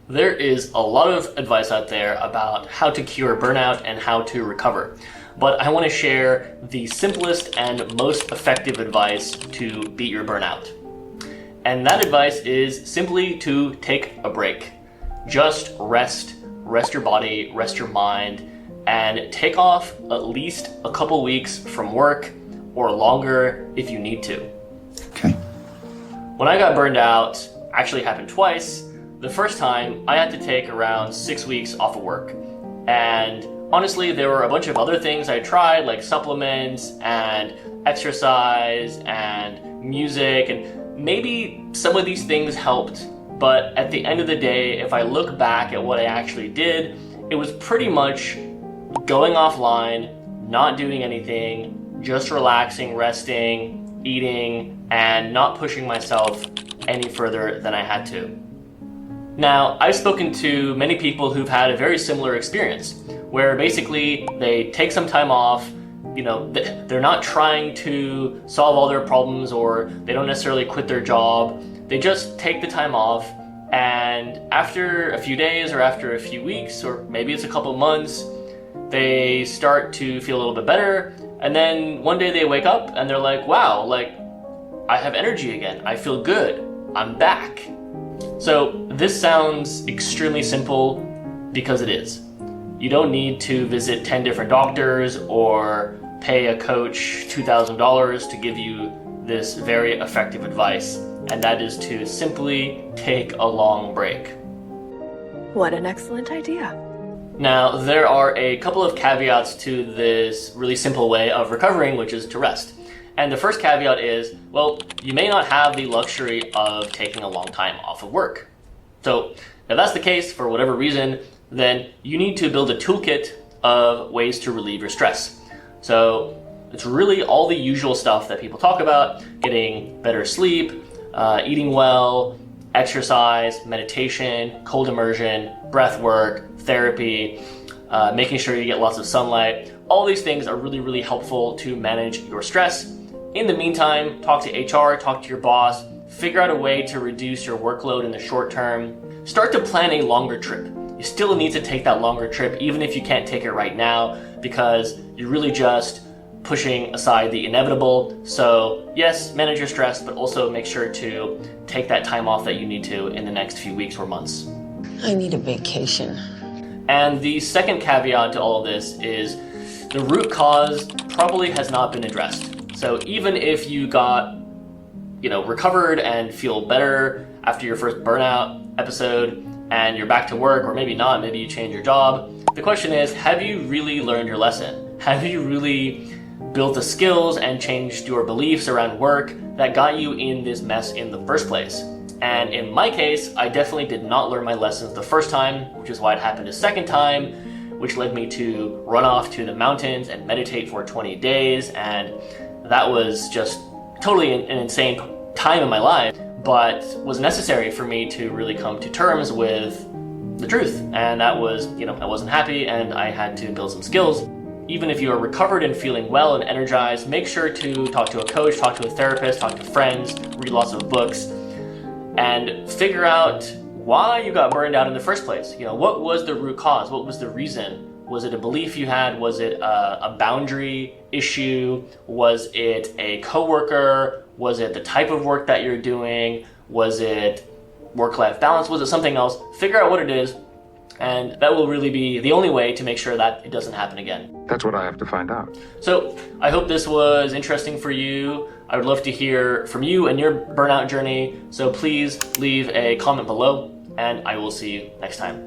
There is a lot of advice out there about how to cure burnout and how to recover, but I want to share the simplest and most effective advice to beat your burnout. And that advice is simply to take a break. Just rest your body, rest your mind, and take off at least a couple weeks from work or longer if you need to. Okay. When I got burned out, actually happened twice. The first time, I had to take around 6 weeks off of work. And honestly, there were a bunch of other things I tried, like supplements and exercise and music, and maybe some of these things helped. But at the end of the day, if I look back at what I actually did, it was pretty much going offline, not doing anything, just relaxing, resting, eating, and not pushing myself any further than I had to. Now, I've spoken to many people who've had a very similar experience, where basically they take some time off, they're not trying to solve all their problems, or they don't necessarily quit their job. They just take the time off, and after a few days or after a few weeks, or maybe it's a couple months, they start to feel a little bit better, and then one day they wake up and they're like, wow, I have energy again. I feel good. I'm back. So this sounds extremely simple because it is. You don't need to visit 10 different doctors or pay a coach $2,000 to give you this very effective advice, and that is to simply take a long break. What an excellent idea. Now, there are a couple of caveats to this really simple way of recovering, which is to rest. And the first caveat is, well, you may not have the luxury of taking a long time off of work. So if that's the case, for whatever reason, then you need to build a toolkit of ways to relieve your stress. So it's really all the usual stuff that people talk about: getting better sleep, eating well, exercise, meditation, cold immersion, breath work, therapy, making sure you get lots of sunlight. All these things are really, really helpful to manage your stress. In the meantime, talk to HR, talk to your boss, figure out a way to reduce your workload in the short term. Start to plan a longer trip. You still need to take that longer trip, even if you can't take it right now, because you're really just pushing aside the inevitable. So yes, manage your stress, but also make sure to take that time off that you need to in the next few weeks or months. I need a vacation. And the second caveat to all of this is the root cause probably has not been addressed. So even if you got, recovered and feel better after your first burnout episode and you're back to work, or maybe not, maybe you change your job, the question is, have you really learned your lesson? Have you really built the skills and changed your beliefs around work that got you in this mess in the first place? And in my case, I definitely did not learn my lessons the first time, which is why it happened a second time, which led me to run off to the mountains and meditate for 20 days. And that was just totally an insane time in my life, but was necessary for me to really come to terms with the truth. And that was, I wasn't happy and I had to build some skills. Even if you are recovered and feeling well and energized, make sure to talk to a coach, talk to a therapist, talk to friends, read lots of books, and figure out why you got burned out in the first place. What was the root cause? What was the reason? Was it a belief you had? Was it a boundary issue? Was it a coworker? Was it the type of work that you're doing? Was it work-life balance? Was it something else? Figure out what it is, and that will really be the only way to make sure that it doesn't happen again. That's what I have to find out. So I hope this was interesting for you. I would love to hear from you and your burnout journey. So please leave a comment below, and I will see you next time.